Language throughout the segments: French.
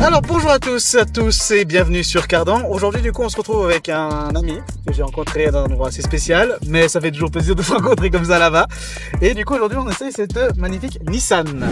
Alors bonjour à tous et bienvenue sur Cardan. Aujourd'hui du coup on se retrouve avec un ami que j'ai rencontré dans un endroit assez spécial, mais ça fait toujours plaisir de se rencontrer comme ça là-bas. Et du coup aujourd'hui on essaye cette magnifique Nissan.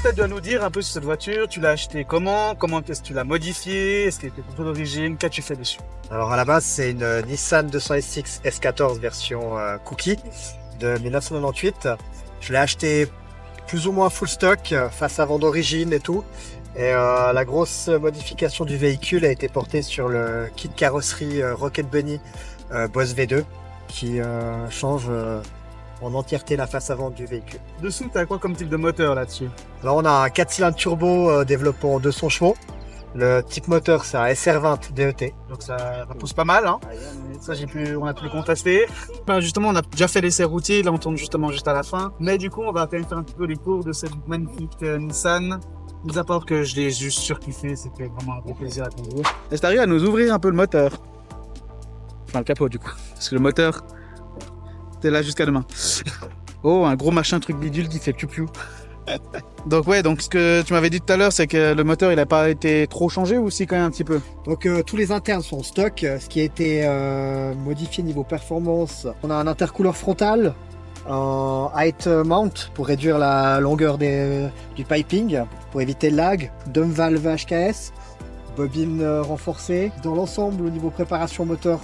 Tu dois nous dire un peu sur cette voiture, tu l'as acheté comment est-ce que tu l'as modifié, est-ce qu'elle était pour ton origine, qu'as-tu fait dessus? Alors à la base c'est une Nissan 200SX S14 version Cookie de 1998. Je l'ai acheté plus ou moins full stock, face avant d'origine et tout. Et la grosse modification du véhicule a été portée sur le kit carrosserie Rocket Bunny Boss V2 qui change en entièreté la face avant du véhicule. Dessous, tu as quoi comme type de moteur là-dessus? Alors on a un 4 cylindres turbo développant 200 chevaux. Le type moteur c'est un SR20 DET. Donc ça pousse pas mal, hein. Ça on a pu le contester. Enfin, justement, on a déjà fait l'essai routier, là on tourne justement juste à la fin. Mais du coup, on va quand même faire un petit peu les cours de cette magnifique Nissan. Mis à part que je l'ai juste surkiffé, c'était vraiment un gros plaisir à conduire. Est-ce que tu arrives à nous ouvrir un peu le moteur? Enfin le capot du coup, parce que le moteur, t'es là jusqu'à demain. Oh, un gros machin truc bidule qui fait piou-piou. Donc ouais, donc ce que tu m'avais dit tout à l'heure, c'est que le moteur il a pas été trop changé ou si quand même un petit peu? Donc tous les internes sont stock. Ce qui a été modifié niveau performance, on a un intercooler frontal, un height mount pour réduire la longueur du piping, pour éviter le lag, dump valve HKS, bobine renforcée. Dans l'ensemble, au niveau préparation moteur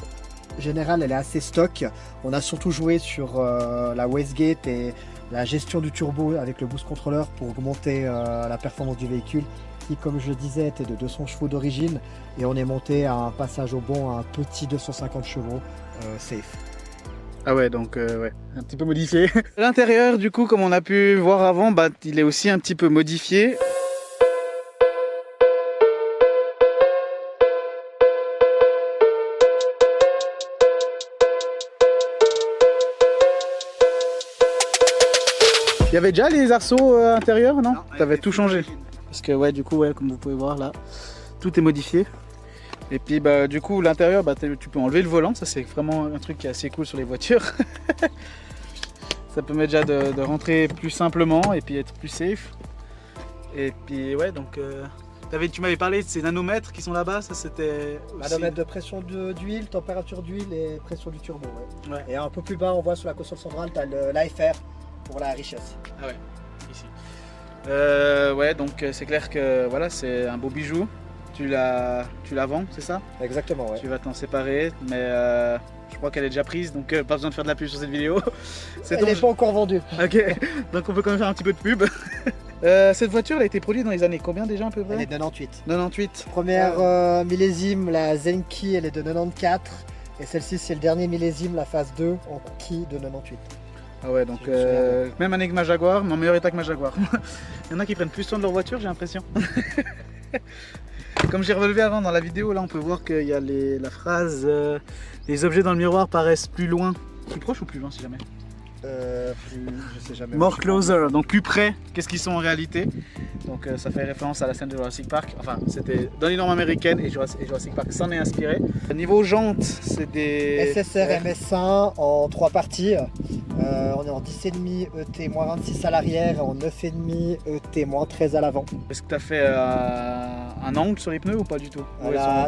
générale, elle est assez stock. On a surtout joué sur la wastegate et la gestion du turbo avec le boost controller pour augmenter la performance du véhicule qui, comme je le disais, était de 200 chevaux d'origine et on est monté à un passage au bond à un petit 250 chevaux safe. Ah ouais, donc ouais, un petit peu modifié. L'intérieur du coup, comme on a pu voir avant, bah, il est aussi un petit peu modifié. Il y avait déjà les arceaux intérieurs, non? T'avais tout changé. Parce que ouais, du coup, ouais, comme vous pouvez voir là, tout est modifié. Et puis bah du coup l'intérieur, bah, tu peux enlever le volant, ça c'est vraiment un truc qui est assez cool sur les voitures. Ça permet déjà de rentrer plus simplement et puis être plus safe. Et puis ouais, donc tu m'avais parlé de ces nanomètres qui sont là-bas, ça c'était aussi... Nanomètre de pression d'huile, température d'huile et pression du turbo. Ouais. Et un peu plus bas, on voit sur la console centrale, tu as l'AFR pour la richesse. Ah ouais, ici. Ouais, donc c'est clair que voilà, c'est un beau bijou. Tu la vends, c'est ça? Exactement, ouais. Tu vas t'en séparer, mais je crois qu'elle est déjà prise, donc pas besoin de faire de la pub sur cette vidéo. Elle n'est pas encore vendue. Ok, donc on peut quand même faire un petit peu de pub. Cette voiture elle a été produite dans les années combien déjà à peu près? Elle est de 98. 98. Première millésime, la Zenki, elle est de 94. Et celle-ci, c'est le dernier millésime, la phase 2 en cookie de 98. Ah ouais, donc même année que ma Jaguar, mais en meilleur état que ma Jaguar. Il y en a qui prennent plus soin de leur voiture, j'ai l'impression. Comme j'ai relevé avant dans la vidéo, là on peut voir qu'il y a la phrase les objets dans le miroir paraissent plus loin. Plus proche ou plus loin si jamais? Je sais jamais. More closer, donc plus près qu'est-ce qu'ils sont en réalité. Donc ça fait référence à la scène de Jurassic Park. Enfin, c'était dans les normes américaines et Jurassic Park s'en est inspiré. Niveau jantes, c'est des... SSR MS1 en 3 parties. On est en 10,5 ET-26 à l'arrière et en 9,5 ET-13 à l'avant. Est-ce que tu as fait un angle sur les pneus ou pas du tout?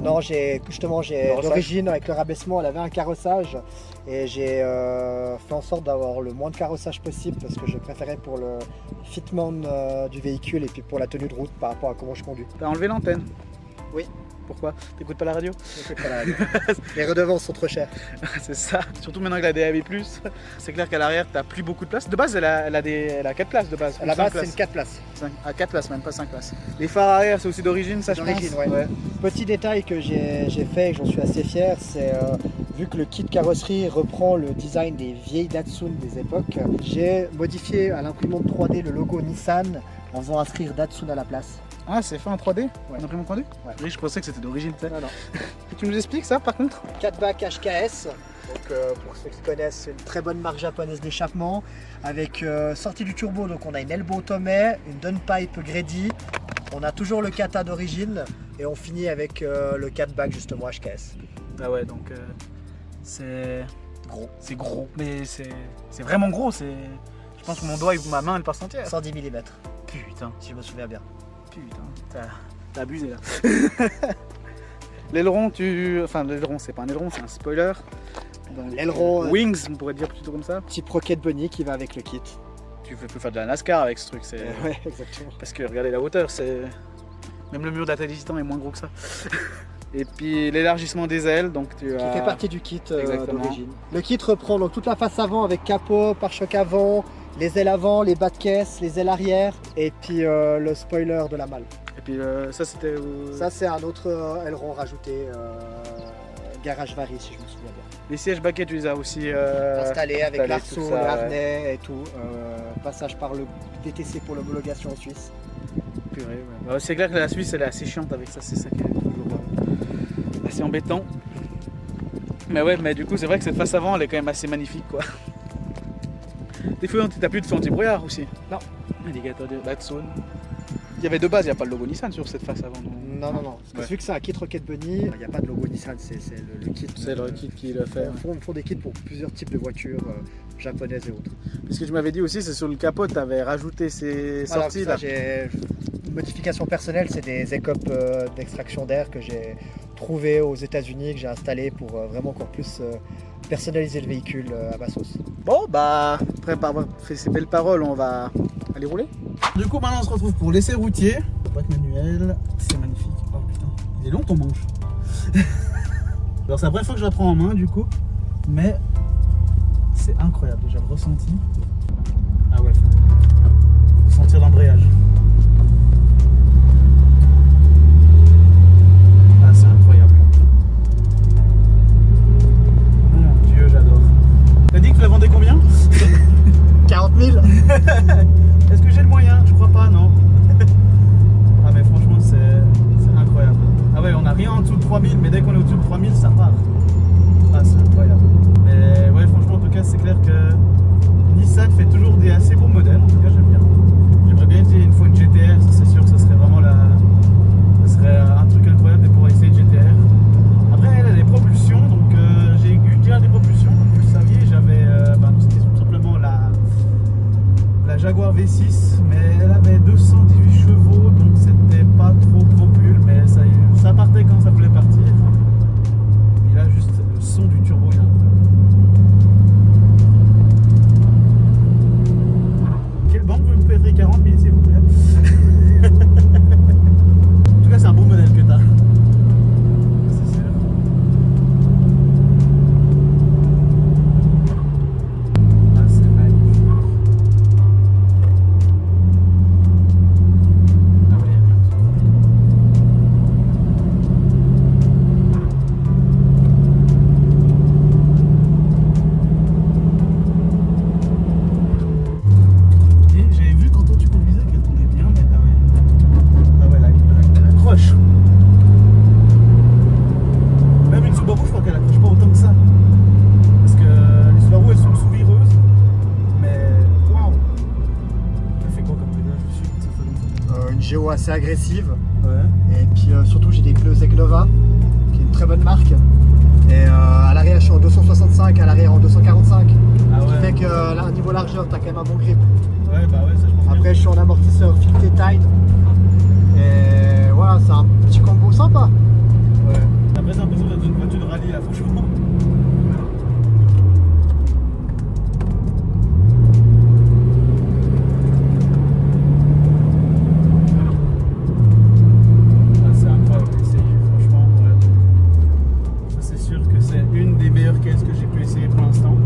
Non, j'ai l'origine avec le rabaissement, elle avait un carrossage et j'ai fait en sorte d'avoir le moins de carrossage possible parce que je préférais pour le fitment du véhicule et puis pour la tenue de route par rapport à comment je conduis. Tu as enlevé l'antenne? Oui. Pourquoi? T'écoutes pas la radio? Pas la radio. Les redevances sont trop chères. C'est ça, surtout maintenant que la DAB+. C'est clair qu'à l'arrière, t'as plus beaucoup de place. De base, elle a 4 places de base. À la base, c'est une 4 places. 4 places même, pas 5 places. Les phares arrière, c'est aussi d'origine, ça je pense. Ouais. Petit détail que j'ai fait et que j'en suis assez fier, c'est vu que le kit carrosserie reprend le design des vieilles Datsun des époques, j'ai modifié à l'imprimante 3D le logo Nissan en faisant inscrire Datsun à la place. Ah, c'est fait en 3D? Ouais. En imprimante 3D? Ouais. Oui, je pensais que c'était d'origine. Non. Tu nous expliques ça par contre? 4 bacs HKS Donc, pour ceux qui connaissent, c'est une très bonne marque japonaise d'échappement avec sortie du turbo. Donc on a une elbow Tomei, une downpipe Grady, on a toujours le kata d'origine et on finit avec le catback justement HKS. Ah ouais, donc c'est gros. C'est gros, mais c'est vraiment gros. Je pense que mon doigt, ma main, elle passe entière. 110 mm. Putain, Si je me souviens bien. putain, t'as abusé là. L'aileron, enfin l'aileron, c'est pas un aileron, c'est un spoiler. L'aileron Wings, on pourrait dire plutôt comme ça. type Rocket Bunny qui va avec le kit. Tu peux faire de la NASCAR avec ce truc, Ouais, exactement. parce que regardez la hauteur, même le mur de la Thaïlande est moins gros que ça. Et puis l'élargissement des ailes, donc Qui fait partie du kit Exactement. d'origine. Le kit reprend donc toute la face avant avec capot, pare-choc avant, les ailes avant, les bas de caisse, les ailes arrière et puis le spoiler de la malle. Et puis ça c'était Ça c'est un autre aileron rajouté, garage Varie si je me souviens bien. les sièges baquets, tu les as aussi Installé avec installés, l'arceau, tout ça, le ouais. harnais et tout. Passage par le DTC pour l'homologation en Suisse. Purée, ouais. C'est clair que la Suisse elle est assez chiante avec ça, c'est ça qui est toujours assez embêtant. Mais ouais, mais du coup c'est vrai que cette face avant elle est quand même assez magnifique quoi. Des fois t'as plus de feu anti-brouillard aussi. Non. Indicateur de Datsun. Il y avait de base, il n'y a pas le logo Nissan sur cette face avant. Non. Parce que Ouais. vu que c'est un kit Rocket Bunny, il n'y a pas de logo Nissan, c'est le kit. C'est le kit qui le fait. Ils font des kits pour plusieurs types de voitures japonaises et autres. Ce que tu m'avais dit aussi, c'est sur le capot, tu avais rajouté ces Voilà, sorties ça, là. j'ai une modification personnelle, c'est des écopes d'extraction d'air que j'ai trouvé aux États-Unis, que j'ai installé pour vraiment encore plus personnaliser le véhicule à ma sauce. Bon, bah, après avoir fait ces belles paroles, on va aller rouler. Du coup, maintenant on se retrouve pour l'essai routier. Boîte manuelle, c'est magnifique. Oh putain, il est long ton manche. Alors, c'est la première fois que je la prends en main du coup, mais c'est incroyable déjà le ressenti. Ah ouais, faut sentir l'embrayage. Ah, c'est incroyable. Mon Dieu, j'adore. T'as dit que tu la vendais combien? 40 000. Est-ce que j'ai le moyen? Je crois pas, non. Ah mais franchement c'est incroyable. Ah ouais, on n'a rien en dessous de 3000, mais dès qu'on est au-dessus de 3000, ça part. Ah c'est incroyable. Mais ouais, franchement en tout cas c'est clair que Nissan fait toujours des assez bons modèles, en tout cas j'aime bien. J'aimerais bien essayer une fois une GTR, ça c'est sûr que ça serait vraiment ça serait un truc incroyable de pouvoir essayer une GTR. Après elle a des propulsions, donc j'ai eu déjà des propulsions, comme vous le saviez, j'avais c'était tout simplement la Jaguar V6, mais elle avait 218 chevaux, donc c'était pas trop propul, mais ça partait quand ça voulait partir. Et là, juste le son du turbo, il est incroyable. Quelle banque vous me prêterez 40 000 s'il vous plaît? En tout cas, c'est un beau modèle que t'as. C'est sûr. Ah, c'est magnifique. Ah ouais, et j'avais vu quand tu conduisais qu'elle tournait bien, mais ah ouais, elle accroche. Même une Subaru, je crois qu'elle accroche pas autant que ça. Parce que les Subaru, elles sont sous-vireuses, mais waouh! Elle fait quoi comme réglage dessus? Ça fait comme ça. Une géo assez agressive. Ouais. Et puis surtout j'ai des pneus Zegnova, qui est une très bonne marque. Et à l'arrière je suis en 265, à l'arrière en 245. Ah Ce qui ouais. fait que là, au niveau largeur, t'as quand même un bon grip. Ouais, bah ouais, ça je pense bien. Après je suis en amortisseur Fiat Tide. Et voilà, c'est un petit combo sympa. Ouais. Après, j'ai l'impression d'être dans une voiture de rallye là, franchement. Ah, c'est incroyable d'essayer, franchement. Ouais. Ça, c'est sûr que c'est une des meilleures caisses que j'ai pu essayer pour l'instant.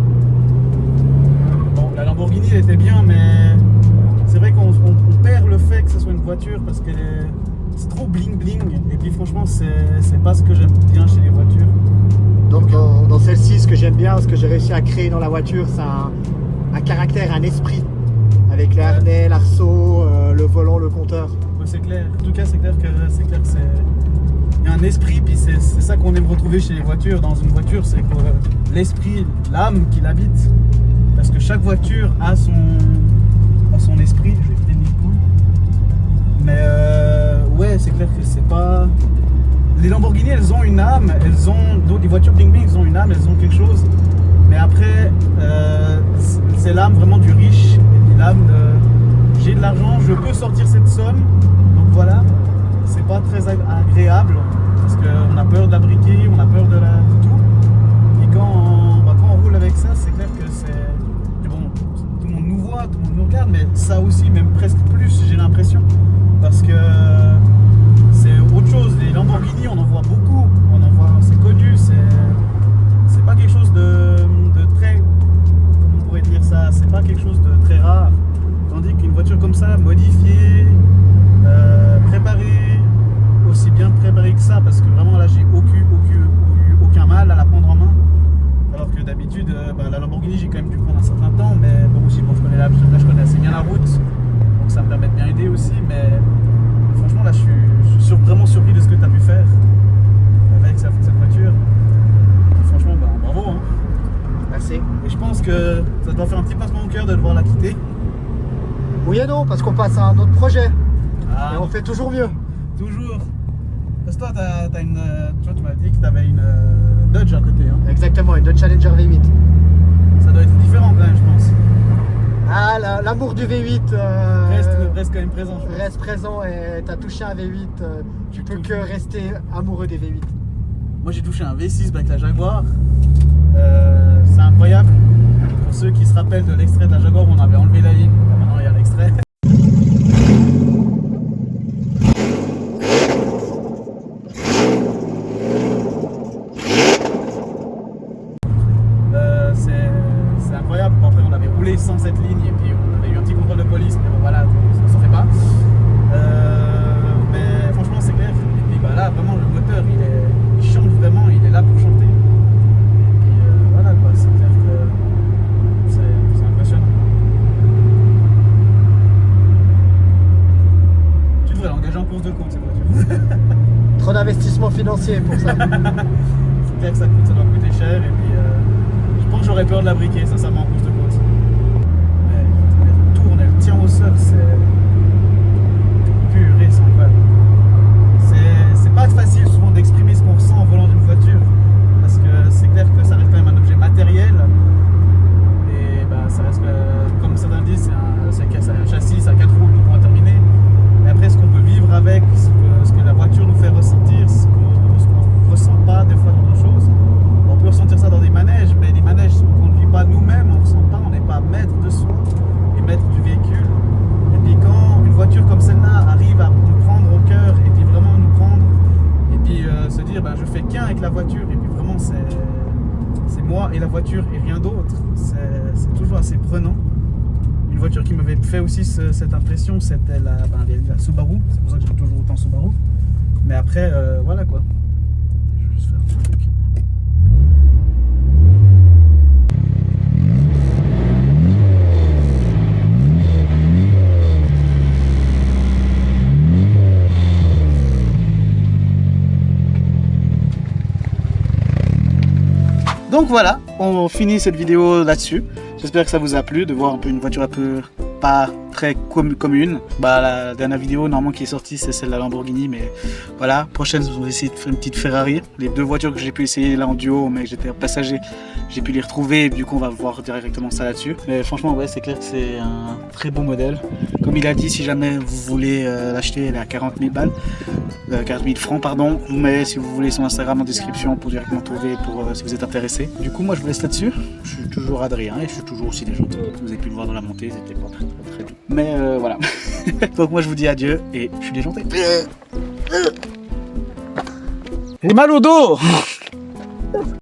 Bon, la Lamborghini elle était bien, mais c'est vrai qu'on perd le fait que ce soit une voiture parce que c'est trop bling bling. Et puis, franchement, c'est pas ce que j'aime bien chez les voitures. Donc dans celle-ci, ce que j'aime bien, ce que j'ai réussi à créer dans la voiture, c'est un caractère, un esprit. Avec les harnais, l'arceau, le volant, le compteur. Ouais, c'est clair. En tout cas, c'est clair que il y a un esprit, puis c'est ça qu'on aime retrouver chez les voitures. Dans une voiture, c'est que l'esprit, l'âme qui l'habite. Parce que chaque voiture a son esprit. Je vais quitter une poule. Mais ouais, c'est clair que c'est pas... Les Lamborghini, elles ont une âme, elles ont... Donc les voitures bling bling, elles ont une âme, elles ont quelque chose. Mais après, c'est l'âme vraiment du riche. Et puis l'âme de... J'ai de l'argent, je peux sortir cette somme. Donc voilà, c'est pas très agréable. Parce qu'on a peur de la briquer, on a peur de tout. Et quand on roule avec ça, c'est clair que c'est... Bon, tout le monde nous voit, tout le monde nous regarde, mais ça aussi, même presque plus, j'ai l'impression. Parce que c'est autre chose. Les Lamborghini, on en voit beaucoup. C'est connu, c'est pas quelque chose de très... Comment on pourrait dire ça? C'est pas quelque chose de très rare. Tandis qu'une voiture comme ça, modifiée, préparée, aussi bien préparée que ça, parce que vraiment là, j'ai eu aucun mal à la prendre en main. Alors que d'habitude, la Lamborghini, j'ai quand même dû prendre un certain temps, mais bon, aussi, bon, je connais assez bien la route, donc ça me permet de bien aider aussi, mais franchement, là, je suis vraiment surpris de ce que tu as pu faire avec cette voiture. Et franchement, bravo. Hein. Merci. Et je pense que ça doit faire un petit pincement au cœur de devoir la quitter. Oui et non, parce qu'on passe à un autre projet. Et on fait toujours mieux. Toujours. Parce que toi, t'as une... tu m'as dit que tu avais une Dodge à côté. Hein. Exactement, une Dodge Challenger V8. Ça doit être différent quand même, je pense. Ah, l'amour du V8 reste quand même présent. Reste présent et t'as touché un V8, tu peux que rester amoureux des V8. Moi j'ai touché un V6 avec la Jaguar. C'est incroyable. Pour ceux qui se rappellent de l'extrait de la Jaguar, on avait enlevé la ligne. Maintenant il y a l'extrait. C'est incroyable. Bon, après on avait roulé sans cette ligne et puis on avait eu un petit contrôle de police, mais bon voilà, ça s'en fait pas. Mais franchement c'est clair. Et puis là vraiment le moteur il chante vraiment, il est là pour chanter. Et puis voilà quoi, c'est clair que c'est impressionnant. Tu devrais l'engager en course de côte cette voiture. Trop d'investissement financier pour ça. C'est clair que ça doit coûter cher et puis je pense que j'aurais peur de la briquer sincèrement en course de côte. Mais elle tourne, elle tient au sol, c'est purée, c'est incroyable. C'est pas facile souvent d'exprimer ce qu'on ressent en volant d'une voiture parce que c'est clair que ça reste quand même un objet matériel et ça reste comme certains disent c'est un châssis, c'est un 4 roues, pour terminer. Mais après ce qu'on peut vivre avec, ce que la voiture nous fait ressentir, ce qu'on ressent pas des fois dans d'autres choses. On peut ressentir ça dans des manèges, mais les manèges qu'on ne vit pas nous-mêmes, on ne ressent pas, on n'est pas maître de soi et maître du véhicule. Et puis quand une voiture comme celle-là arrive à nous prendre au cœur et puis vraiment nous prendre et puis se dire je fais qu'un avec la voiture et puis vraiment c'est moi et la voiture et rien d'autre, c'est toujours assez prenant. Une voiture qui m'avait fait aussi cette impression, c'était la Subaru, c'est pour ça que j'aime toujours autant Subaru. Mais après, voilà quoi. Je vais juste faire un petit truc. Donc voilà, on finit cette vidéo là-dessus. J'espère que ça vous a plu de voir un peu une voiture un peu pas très commune. La dernière vidéo normalement qui est sortie c'est celle de la Lamborghini, mais voilà, prochaine on va essayer de faire une petite Ferrari. Les deux voitures que j'ai pu essayer là en duo mais j'étais passager, j'ai pu les retrouver et du coup on va voir directement ça là-dessus. Mais franchement ouais, c'est clair que c'est un très beau modèle. Comme il a dit, si jamais vous voulez l'acheter, elle est à 40 000 balles. 40 000 francs pardon. Vous mettez si vous voulez son Instagram en description pour directement trouver si vous êtes intéressé. Du coup moi je vous laisse là-dessus. Je suis toujours Adrien et je suis toujours aussi déjanté. Vous avez pu le voir dans la montée, c'était pas très doux. Mais voilà. Donc moi je vous dis adieu et je suis déjanté. J'ai mal au dos.